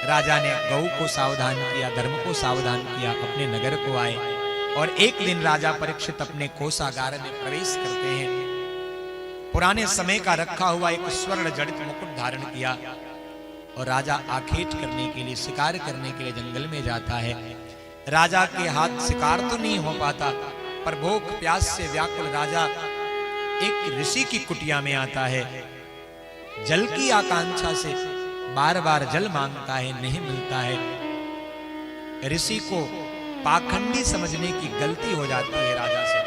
राजा ने गौ को सावधान किया, धर्म को सावधान किया, अपने नगर को आए। और एक दिन राजा परीक्षित अपने कोषागार में प्रवेश करते हैं। पुराने समय का रखा हुआ एक स्वर्ण जड़ित मुकुट धारण किया और राजा आखेट करने के लिए, शिकार करने के लिए जंगल में जाता है। राजा के हाथ शिकार तो नहीं हो पाता, पर भूख प्यास से व्याकुल राजा एक ऋषि की कुटिया में आता है। जल की आकांक्षा से बार बार जल मांगता है, नहीं मिलता है। ऋषि को पाखंडी समझने की गलती हो जाती है राजा से।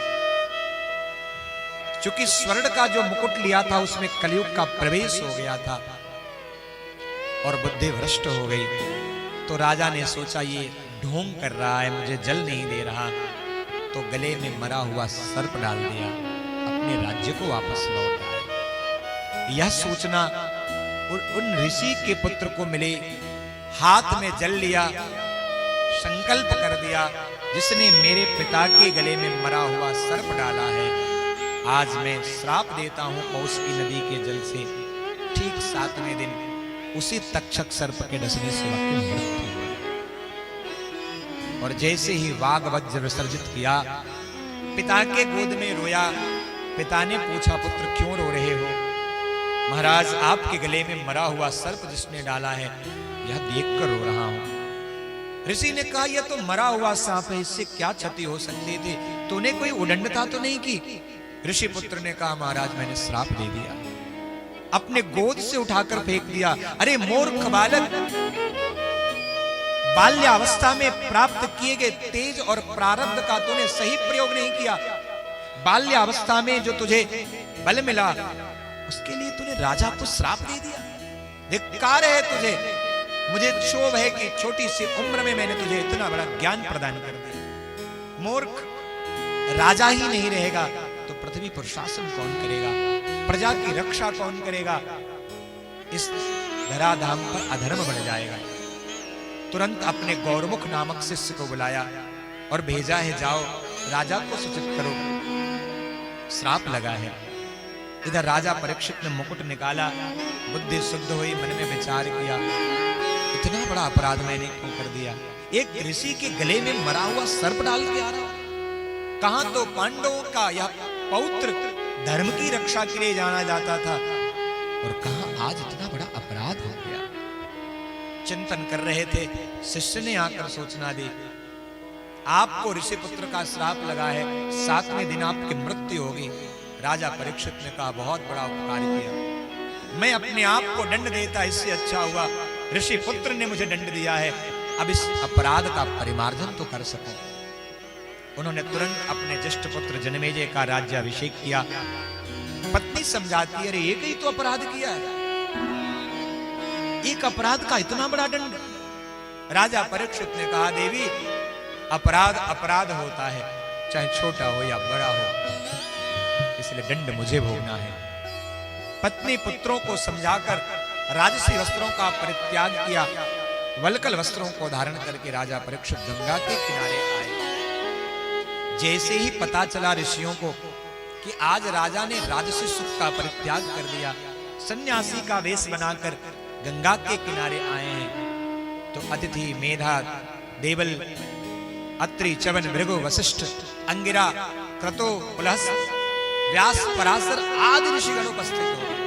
चूंकि स्वर्ण का जो मुकुट लिया था उसमें कलयुग का प्रवेश हो गया था और बुद्धि भ्रष्ट हो गई। तो राजा ने सोचा ये ढोंग कर रहा है, मुझे जल नहीं दे रहा, तो गले में मरा हुआ सर्प डाल दिया, अपने राज्य को वापस लौट आए। यह सूचना उन ऋषि के पुत्र को मिले। हाथ में जल लिया, संकल्प कर दिया, जिसने मेरे पिता के गले में मरा हुआ सर्प डाला है, आज मैं श्राप देता हूं पौष की नदी के जल से। ठीक 7वें दिन उसी तक्षक सर्प के डसने से उसकी मृत्यु हुई। और जैसे ही वाग वज्र विसर्जित किया, पिता के गोद में रोया। पिता ने पूछा, पुत्र क्यों रो रहे हो? महाराज, आपके गले में मरा हुआ सर्प जिसने डाला है, यह देखकर रो रहा हूं। ऋषि ने कहा, यह तो मरा हुआ सांप है, इससे क्या क्षति हो सकती थी? तूने कोई उदंडता तो नहीं की? ऋषि पुत्र ने कहा, महाराज मैंने श्राप दे दिया, अपने गोद से उठाकर फेंक दिया। अरे मूर्ख बालक, बाल्यावस्था में प्राप्त किए गए तेज और प्रारब्ध का तूने सही प्रयोग नहीं किया। बाल्यावस्था में जो तुझे बल मिला, उसके लिए तूने राजा को श्राप दे दिया। धिक्कार है तुझे। मुझे क्षोभ है कि छोटी सी उम्र में मैंने तुझे इतना बड़ा ज्ञान प्रदान कर दिया। मूर्ख, राजा ही नहीं रहेगा तो पृथ्वी पर शासन कौन करेगा? प्रजा की रक्षा कौन करेगा? इस धराधाम पर अधर्म बढ़ जाएगा। तुरंत अपने गौरमुख नामक शिष्य को बुलाया और भेजा है, जाओ राजा को सूचित करो, श्राप लगा है। इधर राजा परीक्षित ने मुकुट निकाला, बुद्धि शुद्ध हुई, मन में विचार किया, इतना बड़ा अपराध मैंने क्यों कर दिया? एक ऋषि के गले में मरा हुआ सर्प डाल के आ रहा हूं। कहां तो पांडवों का यह पौत्र धर्म की रक्षा के लिए जाना जाता था, और कहां आज इतना बड़ा अपराध हो गया। चिंतन कर रहे थे, शिष्य ने आकर सूचना दी, आपको ऋषि पुत्र का श्राप लगा है, 7वें दिन आपकी मृत्यु होगी। राजा परीक्षित ने कहा, बहुत बड़ा उपकार किया, मैं अपने आप को दंड देता इससे अच्छा हुआ ऋषि पुत्र ने मुझे दंड दिया है, अब इस अपराध का परिमार्जन तो कर सकूं। उन्होंने तुरंत अपने ज्येष्ठ पुत्र जन्मेजय का राज्याभिषेक किया। पत्नी समझाती है, अरे एक ही तो अपराध किया है, एक अपराध का इतना बड़ा दंड? राजा परीक्षित ने कहा, देवी अपराध अपराध होता है, चाहे छोटा हो या बड़ा हो, इसलिए दंड मुझे भोगना है। पत्नी पुत्रों को समझाकर राजसी वस्त्रों का परित्याग किया, वल्कल वस्त्रों को धारण करके राजा परीक्षित गंगा के किनारे आए। जैसे ही पता चला ऋषियों को कि आज राजा ने राजसी सुख का परित्याग कर दिया, सन्यासी का वेश बनाकर गंगा के किनारे आए हैं, तो अतिथि मेधा देवल अत्रि चवन भृगु वशिष्ठ अंगिरा क्रतो पुलहस व्यास पराशर आदि ऋषिगण उपस्थित हो गए।